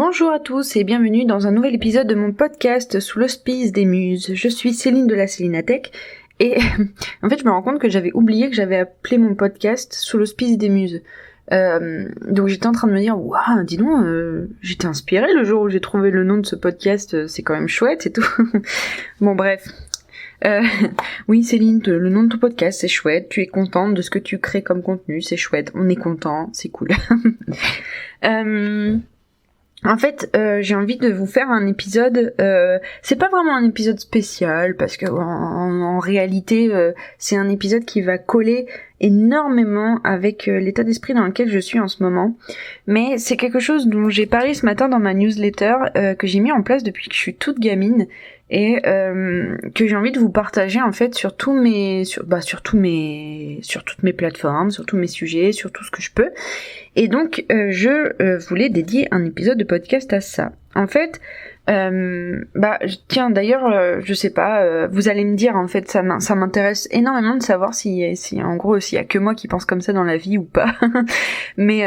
Bonjour à tous et bienvenue dans un nouvel épisode de mon podcast sous l'auspice des muses. Je suis Céline de la Célinatech et en fait je me rends compte que j'avais oublié que j'avais appelé mon podcast sous l'auspice des muses. Donc j'étais en train de me dire waouh, dis donc, j'étais inspirée le jour où j'ai trouvé le nom de ce podcast, c'est quand même chouette et tout. Bon bref. Oui Céline, le nom de ton podcast c'est chouette, tu es contente de ce que tu crées comme contenu, c'est chouette, on est content, c'est cool. En fait, j'ai envie de vous faire un épisode. C'est pas vraiment un épisode spécial parce que en réalité, c'est un épisode qui va coller énormément avec l'état d'esprit dans lequel je suis en ce moment. Mais c'est quelque chose dont j'ai parlé ce matin dans ma newsletter que j'ai mis en place depuis que je suis toute gamine et que j'ai envie de vous partager en fait sur toutes mes plateformes, sur tous mes sujets, sur tout ce que je peux. Et donc, je voulais dédier un épisode de podcast à ça. En fait, tiens, d'ailleurs, je sais pas, vous allez me dire, en fait, ça m'intéresse énormément de savoir si en gros, s'il y a que moi qui pense comme ça dans la vie ou pas. Mais,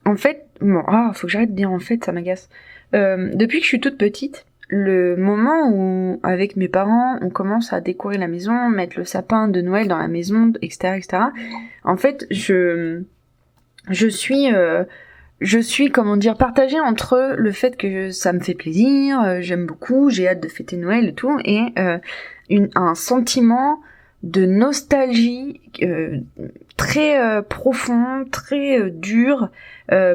en fait, faut que j'arrête de dire en fait, ça m'agace. Depuis que je suis toute petite, le moment où, avec mes parents, on commence à décorer la maison, mettre le sapin de Noël dans la maison, etc., en fait, je suis, comment dire, partagée entre le fait que ça me fait plaisir, j'aime beaucoup, j'ai hâte de fêter Noël et tout, et un sentiment de nostalgie très profond, très dur.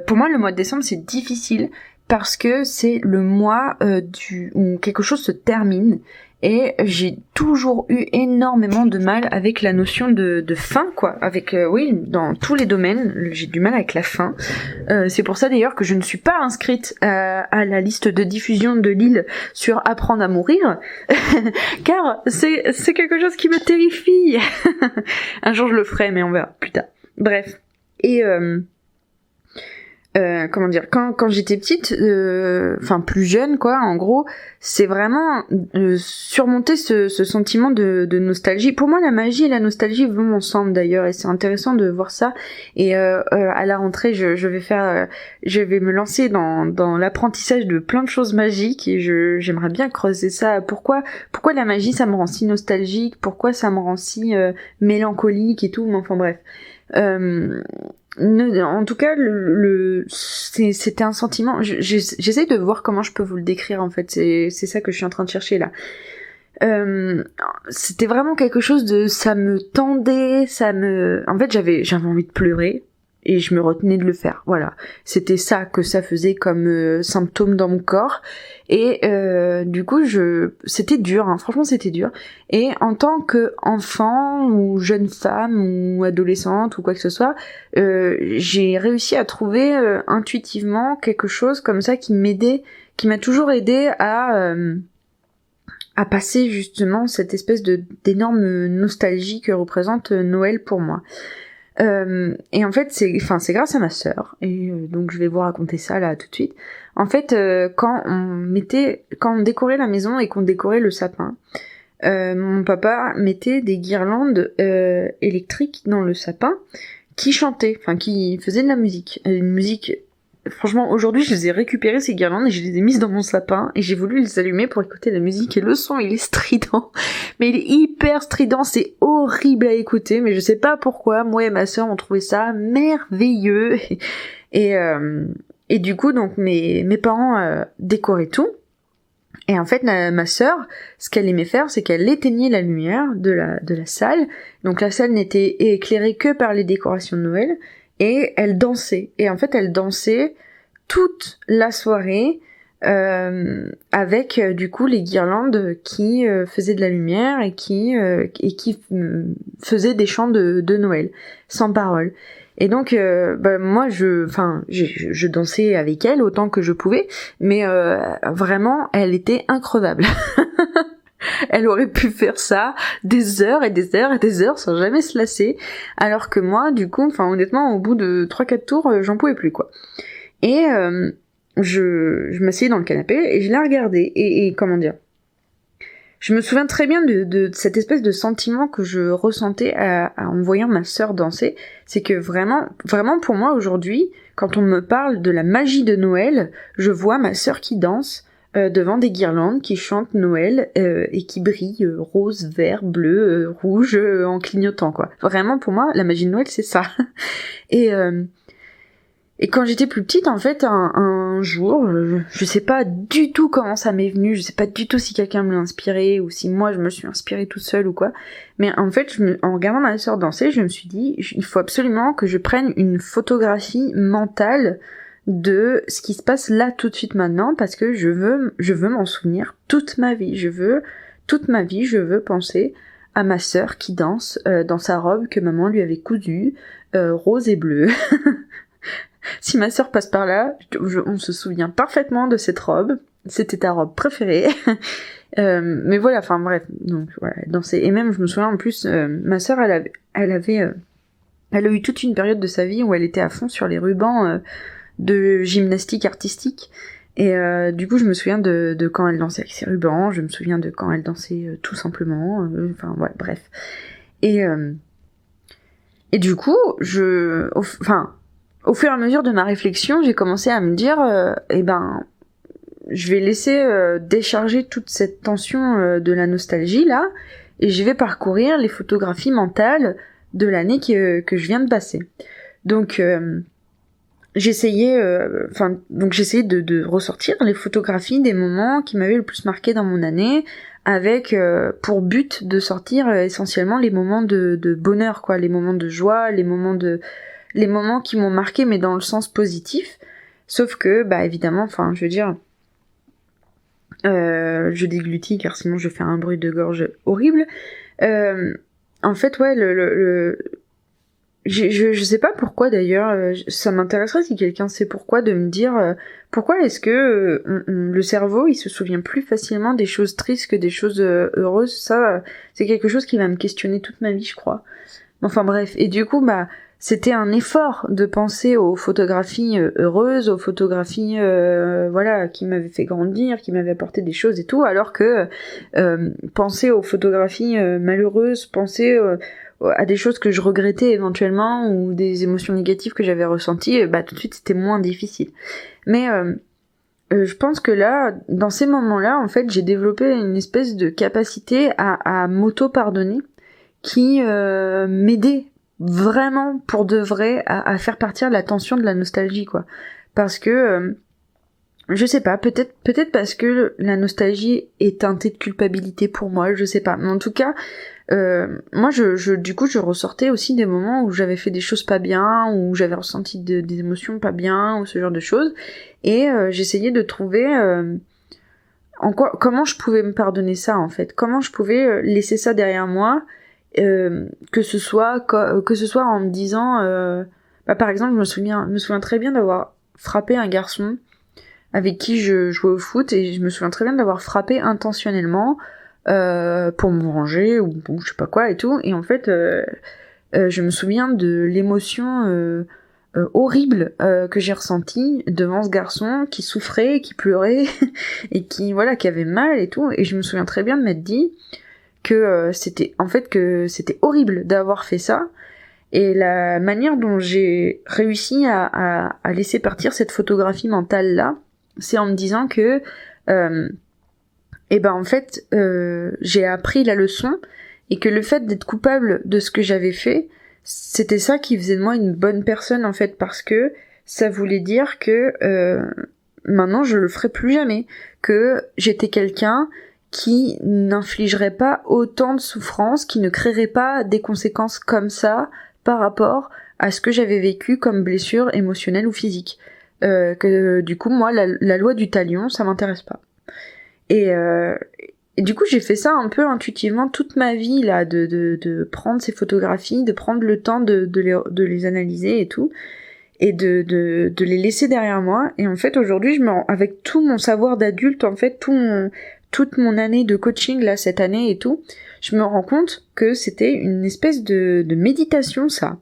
Pour moi, le mois de décembre, c'est difficile parce que c'est le mois où quelque chose se termine. Et j'ai toujours eu énormément de mal avec la notion de fin, quoi. Oui, dans tous les domaines, j'ai du mal avec la fin. C'est pour ça d'ailleurs que je ne suis pas inscrite à la liste de diffusion de Lille sur apprendre à mourir, car c'est quelque chose qui me terrifie. Un jour je le ferai, mais on verra plus tard. Bref. Et comment dire, quand j'étais petite, plus jeune quoi, en gros, c'est vraiment surmonter ce sentiment de nostalgie. Pour moi, la magie et la nostalgie vont ensemble d'ailleurs, et c'est intéressant de voir ça. Et à la rentrée, je vais me lancer dans l'apprentissage de plein de choses magiques, et j'aimerais bien creuser ça. Pourquoi la magie ça me rend si nostalgique, pourquoi ça me rend si mélancolique et tout, mais enfin bref. En tout cas, c'était un sentiment. J'essaie de voir comment je peux vous le décrire en fait. C'est ça que je suis en train de chercher là. C'était vraiment quelque chose ça me tendait, En fait, j'avais envie de pleurer et je me retenais de le faire. Voilà, c'était ça que ça faisait comme symptôme dans mon corps. Et du coup, c'était dur, hein. Franchement c'était dur. Et en tant qu'enfant ou jeune femme ou adolescente ou quoi que ce soit, j'ai réussi à trouver intuitivement quelque chose comme ça qui m'a toujours aidé à passer justement cette espèce d'énorme nostalgie que représente Noël pour moi. Et en fait, c'est grâce à ma sœur, et donc je vais vous raconter ça là tout de suite. En fait, quand on décorait la maison et qu'on décorait le sapin, mon papa mettait des guirlandes électriques dans le sapin qui chantaient, qui faisaient de la musique, une musique. Franchement, aujourd'hui, je les ai récupérées, ces guirlandes, et je les ai mises dans mon sapin, et j'ai voulu les allumer pour écouter la musique, et le son, il est strident. Mais il est hyper strident, c'est horrible à écouter, mais je sais pas pourquoi, moi et ma sœur, on trouvait ça merveilleux. Et du coup, donc, mes parents décoraient tout. Et en fait, ma sœur, ce qu'elle aimait faire, c'est qu'elle éteignait la lumière de la salle. Donc la salle n'était éclairée que par les décorations de Noël. Et elle dansait. Et en fait, elle dansait toute la soirée avec du coup les guirlandes qui faisaient de la lumière et qui faisaient des chants de Noël sans parole. Et donc moi je dansais avec elle autant que je pouvais, mais vraiment elle était increvable. Elle aurait pu faire ça des heures et des heures et des heures sans jamais se lasser, alors que moi, du coup, honnêtement, au bout de 3-4 tours, j'en pouvais plus, quoi. Et je m'asseyais dans le canapé et je la regardais, et comment dire, je me souviens très bien de cette espèce de sentiment que je ressentais en voyant ma sœur danser. C'est que vraiment, vraiment pour moi aujourd'hui, quand on me parle de la magie de Noël, je vois ma sœur qui danse devant des guirlandes, qui chantent Noël et qui brillent rose, vert, bleu, rouge en clignotant, quoi. Vraiment, pour moi, la magie de Noël, c'est ça. Et quand j'étais plus petite, en fait, un jour, je sais pas du tout comment ça m'est venu, je sais pas du tout si quelqu'un me l'a inspiré ou si moi je me suis inspirée toute seule ou quoi, mais en fait, en regardant ma sœur danser, je me suis dit, il faut absolument que je prenne une photographie mentale de ce qui se passe là tout de suite maintenant, parce que je veux m'en souvenir toute ma vie, toute ma vie, je veux penser à ma sœur qui danse dans sa robe que maman lui avait cousue, rose et bleue. Si ma sœur passe par là, on se souvient parfaitement de cette robe. C'était ta robe préférée. Mais voilà, enfin bref. Donc voilà, danser. Et même, je me souviens en plus, ma sœur, elle a eu toute une période de sa vie où elle était à fond sur les rubans de gymnastique artistique. Et du coup, je me souviens de quand elle dansait avec ses rubans. Je me souviens de quand elle dansait tout simplement. Enfin voilà, bref. Et du coup, au fur et à mesure de ma réflexion, j'ai commencé à me dire, je vais laisser décharger toute cette tension de la nostalgie là, et je vais parcourir les photographies mentales de l'année que je viens de passer. Donc j'essayais de ressortir les photographies des moments qui m'avaient le plus marqué dans mon année, avec pour but de sortir essentiellement les moments de bonheur, quoi, les moments de joie, les moments qui m'ont marqué, mais dans le sens positif. Sauf que, évidemment, enfin, je veux dire, je déglutis, car sinon je fais un bruit de gorge horrible. En fait, ouais, je sais pas pourquoi d'ailleurs, ça m'intéresserait si quelqu'un sait pourquoi, de me dire pourquoi est-ce que le cerveau il se souvient plus facilement des choses tristes que des choses heureuses. Ça, c'est quelque chose qui va me questionner toute ma vie, je crois. Enfin bref, et du coup, c'était un effort de penser aux photographies heureuses, aux photographies qui m'avaient fait grandir, qui m'avaient apporté des choses et tout, alors que penser aux photographies malheureuses, penser à des choses que je regrettais éventuellement ou des émotions négatives que j'avais ressenties, tout de suite c'était moins difficile. Mais je pense que là, dans ces moments-là, en fait, j'ai développé une espèce de capacité à m'auto-pardonner qui m'aidait vraiment pour de vrai à faire partir la tension de la nostalgie, quoi. Parce que je sais pas, peut-être parce que la nostalgie est teintée de culpabilité pour moi, je sais pas. Mais en tout cas, moi du coup je ressortais aussi des moments où j'avais fait des choses pas bien, où j'avais ressenti des émotions pas bien, ou ce genre de choses, et j'essayais de trouver comment je pouvais me pardonner ça, en fait, comment je pouvais laisser ça derrière moi, que ce soit en me disant par exemple, je me souviens très bien d'avoir frappé un garçon avec qui je jouais au foot, et je me souviens très bien d'avoir frappé intentionnellement pour me venger ou je sais pas quoi et tout, et en fait je me souviens de l'émotion horrible que j'ai ressentie devant ce garçon qui souffrait, qui pleurait et qui avait mal et tout, et je me souviens très bien de m'être dit que c'était horrible d'avoir fait ça. Et la manière dont j'ai réussi à laisser partir cette photographie mentale là, c'est en me disant que j'ai appris la leçon, et que le fait d'être coupable de ce que j'avais fait, c'était ça qui faisait de moi une bonne personne, en fait, parce que ça voulait dire que maintenant je le ferai plus jamais, que j'étais quelqu'un qui n'infligerait pas autant de souffrance, qui ne créerait pas des conséquences comme ça par rapport à ce que j'avais vécu comme blessure émotionnelle ou physique. Que du coup, moi, la loi du talion, ça m'intéresse pas. Et du coup, j'ai fait ça un peu intuitivement toute ma vie, là, de prendre ces photographies, de prendre le temps de les analyser et tout, et de les laisser derrière moi. Et en fait, aujourd'hui, avec tout mon savoir d'adulte, en fait, toute mon année de coaching, là, cette année et tout, je me rends compte que c'était une espèce de méditation, ça.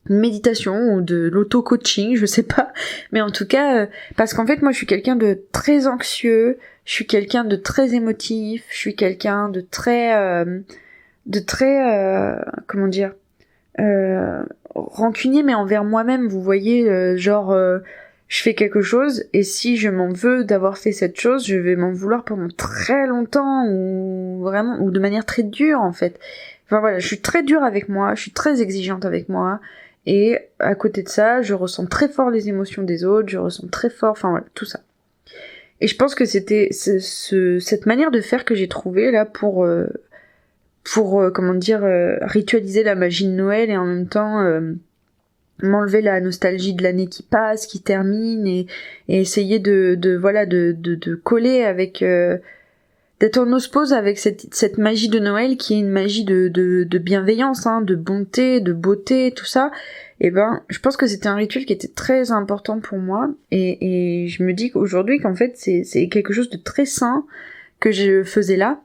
Une méditation ou de l'auto-coaching, je sais pas. Mais en tout cas, parce qu'en fait, moi, je suis quelqu'un de très anxieux, je suis quelqu'un de très émotif, je suis quelqu'un de très comment dire, rancunier, mais envers moi-même, vous voyez, je fais quelque chose, et si je m'en veux d'avoir fait cette chose, je vais m'en vouloir pendant très longtemps, ou vraiment, ou de manière très dure, en fait. Enfin voilà, je suis très dure avec moi, je suis très exigeante avec moi, et à côté de ça, je ressens très fort les émotions des autres, je ressens très fort, enfin voilà, tout ça. Et je pense que c'était cette manière de faire que j'ai trouvée là pour ritualiser la magie de Noël et en même temps m'enlever la nostalgie de l'année qui passe, qui termine et essayer de coller avec d'être en osmose avec cette magie de Noël qui est une magie de bienveillance, hein, de bonté, de beauté, tout ça. Et ben, je pense que c'était un rituel qui était très important pour moi et je me dis qu'aujourd'hui qu'en fait c'est quelque chose de très sain que je faisais là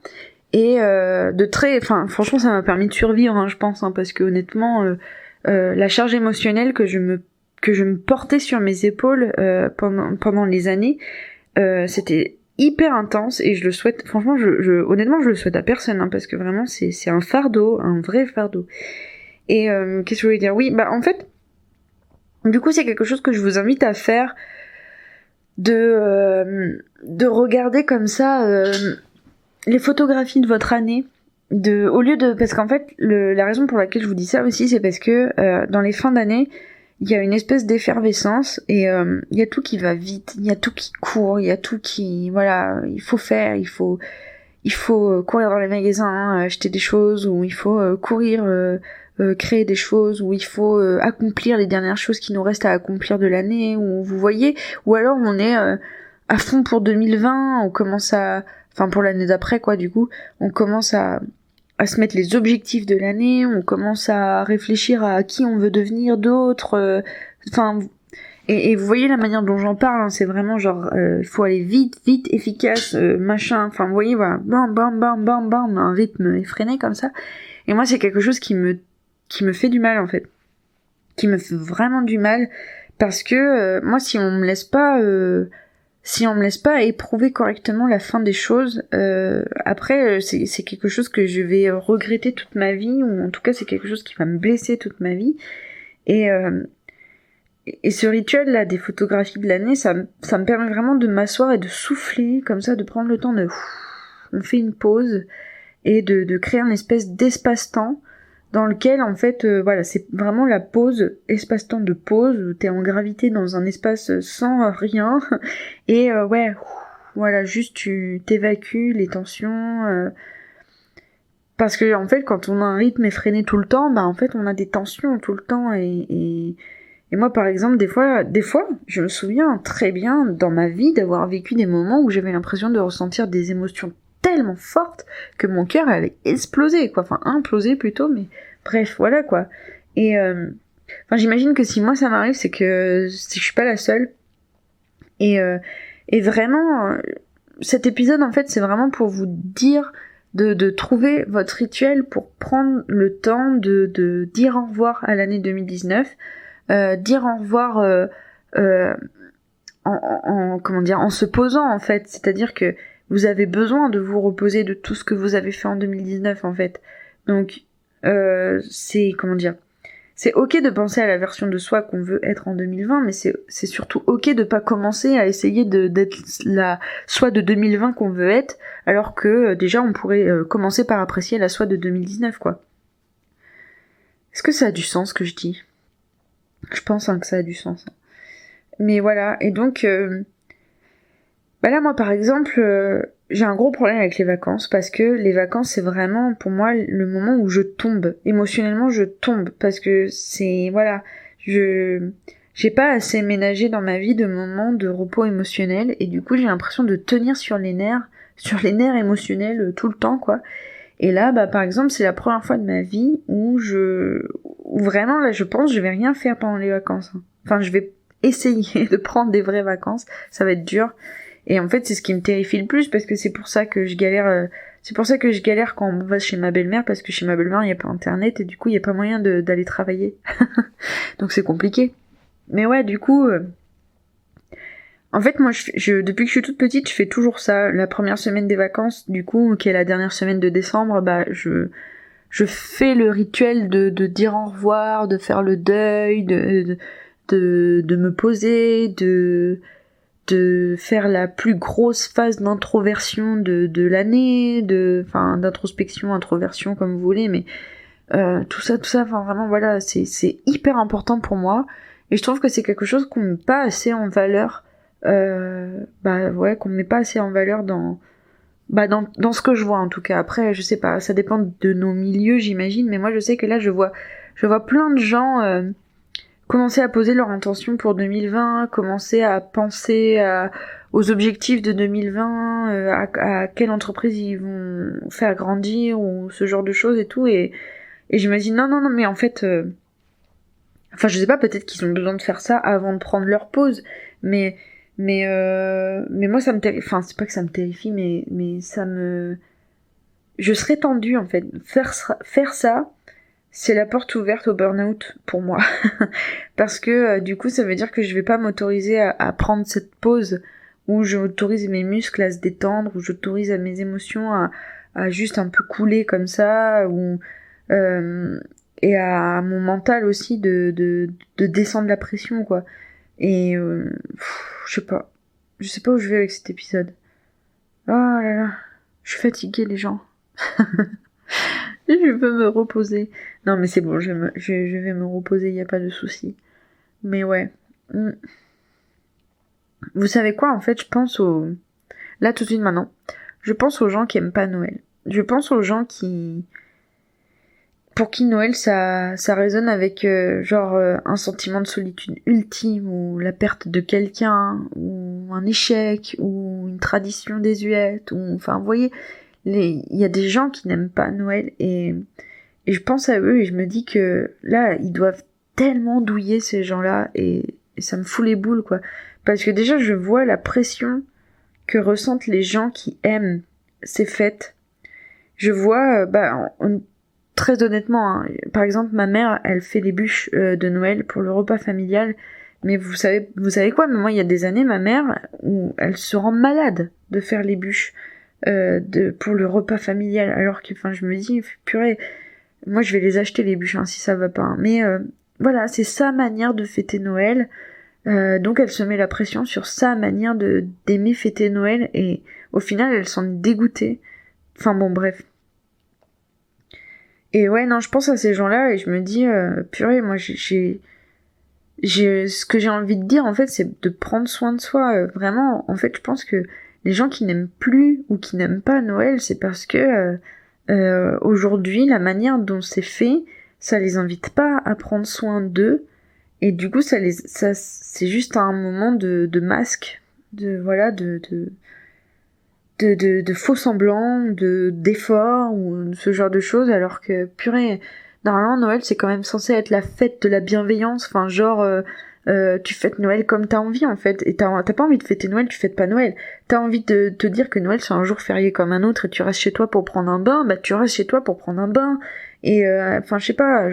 et franchement ça m'a permis de survivre, hein, je pense, hein, parce que honnêtement la charge émotionnelle que je me portais sur mes épaules pendant les années, c'était hyper intense et je le souhaite, franchement, honnêtement, je le souhaite à personne, hein, parce que vraiment, c'est un fardeau, un vrai fardeau. Et qu'est-ce que je voulais dire ? Oui, bah en fait, du coup, c'est quelque chose que je vous invite à faire, de regarder comme ça les photographies de votre année. Parce qu'en fait, la raison pour laquelle je vous dis ça aussi, c'est parce que dans les fins d'année, il y a une espèce d'effervescence et il y a tout qui va vite, il y a tout qui court, il y a tout qui, voilà, il faut faire, il faut courir dans les magasins, acheter des choses, ou il faut courir, créer des choses, ou il faut accomplir les dernières choses qui nous restent à accomplir de l'année, ou vous voyez, ou alors on est à fond pour 2020, on commence enfin pour l'année d'après quoi, du coup, on commence à se mettre les objectifs de l'année, on commence à réfléchir à qui on veut devenir d'autres, et vous voyez la manière dont j'en parle, hein, c'est vraiment genre, il faut aller vite, efficace, machin, enfin vous voyez, voilà, bam, bam, bam, bam, bam, un rythme effréné comme ça, et moi c'est quelque chose qui me fait du mal en fait, qui me fait vraiment du mal, parce que moi si on me laisse pas éprouver correctement la fin des choses, après c'est quelque chose que je vais regretter toute ma vie, ou en tout cas c'est quelque chose qui va me blesser toute ma vie. Et ce rituel là des photographies de l'année, ça me permet vraiment de m'asseoir et de souffler comme ça, de prendre le temps de on fait une pause et de créer une espèce d'espace-temps dans lequel en fait voilà, c'est vraiment la pause, espace-temps de pause, où t'es en gravité dans un espace sans rien et voilà, juste tu t'évacues les tensions, parce que en fait quand on a un rythme effréné tout le temps, bah en fait on a des tensions tout le temps et moi par exemple des fois je me souviens très bien dans ma vie d'avoir vécu des moments où j'avais l'impression de ressentir des émotions tellement forte que mon cœur allait exploser, quoi. Enfin, imploser plutôt, mais bref, voilà, quoi. Et j'imagine que si moi ça m'arrive, c'est que je suis pas la seule. Et vraiment, cet épisode, en fait, c'est vraiment pour vous dire de trouver votre rituel pour prendre le temps de dire au revoir à l'année 2019, dire au revoir en se posant, en fait. C'est-à-dire que vous avez besoin de vous reposer de tout ce que vous avez fait en 2019 en fait. Donc c'est ok de penser à la version de soi qu'on veut être en 2020, mais c'est surtout ok de pas commencer à essayer d'être la soi de 2020 qu'on veut être, alors que déjà on pourrait commencer par apprécier la soi de 2019 quoi. Est-ce que ça a du sens ce que je dis ? Je pense que ça a du sens. Mais voilà, et donc là moi par exemple j'ai un gros problème avec les vacances, parce que les vacances c'est vraiment pour moi le moment où je tombe, émotionnellement je tombe, parce que c'est, voilà, j'ai pas assez ménagé dans ma vie de moments de repos émotionnel, et du coup j'ai l'impression de tenir sur les nerfs émotionnels tout le temps quoi. Et là bah par exemple c'est la première fois de ma vie où vraiment là je pense je vais rien faire pendant les vacances, hein. Enfin je vais essayer de prendre des vraies vacances, ça va être dur. Et en fait, c'est ce qui me terrifie le plus, parce que c'est pour ça que je galère quand on va chez ma belle-mère, parce que chez ma belle-mère, il n'y a pas internet, et du coup, il n'y a pas moyen d'aller travailler. Donc c'est compliqué. Mais ouais, du coup, en fait, moi, depuis que je suis toute petite, je fais toujours ça. La première semaine des vacances, du coup, qui est la dernière semaine de décembre, bah, je je fais le rituel de dire au revoir, de faire le deuil, de me poser, de faire la plus grosse phase d'introversion de l'année, d'introspection, introversion, comme vous voulez, mais tout ça, enfin vraiment voilà, c'est hyper important pour moi, et je trouve que c'est quelque chose qu'on met pas assez en valeur, qu'on met pas assez en valeur dans ce que je vois en tout cas. Après, je sais pas, ça dépend de nos milieux, j'imagine, mais moi je sais que là je vois plein de gens commencer à poser leur intention pour 2020, commencer à penser aux objectifs de 2020, à quelle entreprise ils vont faire grandir ou ce genre de choses et tout, et j'imagine non mais en fait je sais pas, peut-être qu'ils ont besoin de faire ça avant de prendre leur pause, mais moi ça me terrifie, enfin c'est pas que ça me terrifie, mais ça me, je serais tendue en fait. Faire ça, c'est la porte ouverte au burn-out pour moi. Parce que du coup ça veut dire que je vais pas m'autoriser à prendre cette pause où j'autorise mes muscles à se détendre, où j'autorise à mes émotions à juste un peu couler comme ça, ou et à mon mental aussi de descendre la pression, quoi. Et je sais pas où je vais avec cet épisode. Oh là là, je suis fatiguée, les gens. Je veux me reposer. Non mais c'est bon, je vais me reposer, y a pas de souci. Mais ouais. Vous savez quoi, en fait, je pense là tout de suite maintenant, je pense aux gens qui aiment pas Noël. Je pense aux gens pour qui Noël ça résonne avec un sentiment de solitude ultime, ou la perte de quelqu'un, ou un échec, ou une tradition désuète, ou enfin vous voyez, il y a des gens qui n'aiment pas Noël, et je pense à eux et je me dis que là ils doivent tellement douiller, ces gens-là, et ça me fout les boules, quoi, parce que déjà je vois la pression que ressentent les gens qui aiment ces fêtes. Je vois très honnêtement, hein, par exemple, ma mère, elle fait les bûches de Noël pour le repas familial. Mais vous savez quoi, mais moi, il y a des années, ma mère, où elle se rend malade de faire les bûches pour le repas familial. Alors que, je me dis, purée, moi, je vais les acheter, les bûches, si ça va pas. Hein. Mais voilà, c'est sa manière de fêter Noël. Donc, elle se met la pression sur sa manière d'aimer fêter Noël. Et au final, elle s'en est dégoûtée. Enfin bon, bref. Et ouais, non, je pense à ces gens-là et je me dis, purée, moi, ce que j'ai envie de dire, en fait, c'est de prendre soin de soi. Vraiment, en fait, je pense que les gens qui n'aiment plus ou qui n'aiment pas Noël, c'est parce que aujourd'hui, la manière dont c'est fait, ça les invite pas à prendre soin d'eux. Et du coup, c'est juste un moment de masque, de faux semblants, d'efforts, ou ce genre de choses, alors que, purée, normalement, Noël, c'est quand même censé être la fête de la bienveillance, tu fêtes Noël comme t'as envie, en fait, et t'as pas envie de fêter Noël, tu fêtes pas Noël. T'as envie de te dire que Noël, c'est un jour férié comme un autre, et tu restes chez toi pour prendre un bain, tu restes chez toi pour prendre un bain, et je sais pas,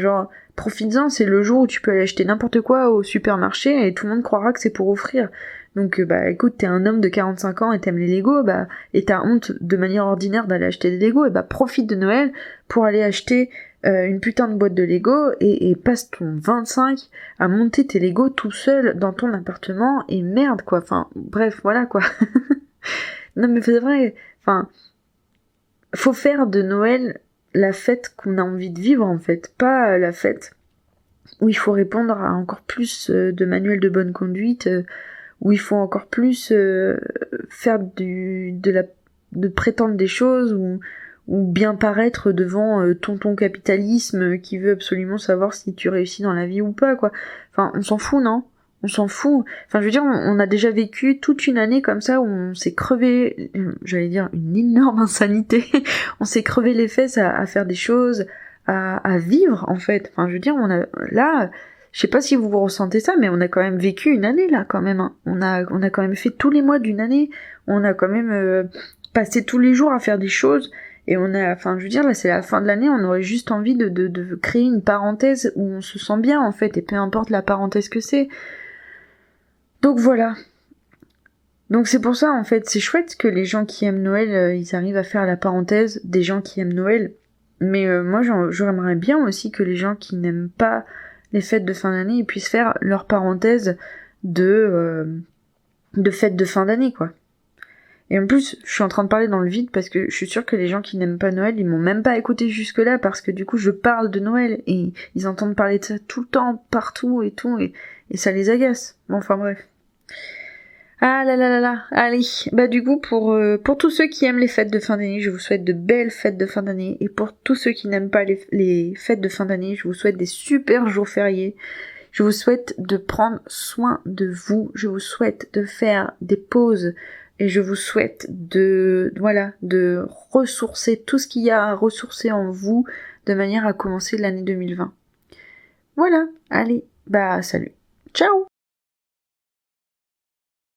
profites-en, c'est le jour où tu peux aller acheter n'importe quoi au supermarché, et tout le monde croira que c'est pour offrir. Donc écoute, t'es un homme de 45 ans et t'aimes les Lego, et t'as honte de manière ordinaire d'aller acheter des Lego, et profite de Noël pour aller acheter une putain de boîte de Lego, et passe ton 25 à monter tes Lego tout seul dans ton appartement, et merde quoi, bref, voilà quoi. Non mais c'est vrai, faut faire de Noël la fête qu'on a envie de vivre, en fait, pas la fête où il faut répondre à encore plus de manuels de bonne conduite, où il faut encore plus faire de prétendre des choses, ou bien paraître devant tonton capitalisme qui veut absolument savoir si tu réussis dans la vie ou pas, quoi. On s'en fout, non ? On s'en fout. Je veux dire, on a déjà vécu toute une année comme ça où on s'est crevé, j'allais dire une énorme insanité, on s'est crevé les fesses à faire des choses, à vivre, en fait. Je veux dire, là, je sais pas si vous ressentez ça, mais on a quand même vécu une année, là, quand même. Hein. On a quand même fait tous les mois d'une année. On a quand même passé tous les jours à faire des choses. Et je veux dire, là, c'est la fin de l'année, on aurait juste envie de créer une parenthèse où on se sent bien, en fait, et peu importe la parenthèse que c'est. Donc voilà. Donc c'est pour ça, en fait, c'est chouette que les gens qui aiment Noël, ils arrivent à faire la parenthèse des gens qui aiment Noël. Mais moi, j'aimerais bien aussi que les gens qui n'aiment pas les fêtes de fin d'année, ils puissent faire leur parenthèse de fêtes de fin d'année, quoi. Et en plus, je suis en train de parler dans le vide parce que je suis sûre que les gens qui n'aiment pas Noël, ils m'ont même pas écouté jusque-là parce que du coup, je parle de Noël et ils entendent parler de ça tout le temps, partout et tout, et ça les agace. Bon, enfin bref. Ah là là là là, allez, bah du coup pour tous ceux qui aiment les fêtes de fin d'année, je vous souhaite de belles fêtes de fin d'année, et pour tous ceux qui n'aiment pas les fêtes de fin d'année, je vous souhaite des super jours fériés, je vous souhaite de prendre soin de vous, je vous souhaite de faire des pauses, et je vous souhaite de ressourcer tout ce qu'il y a à ressourcer en vous, de manière à commencer l'année 2020. Voilà, allez, bah salut, ciao!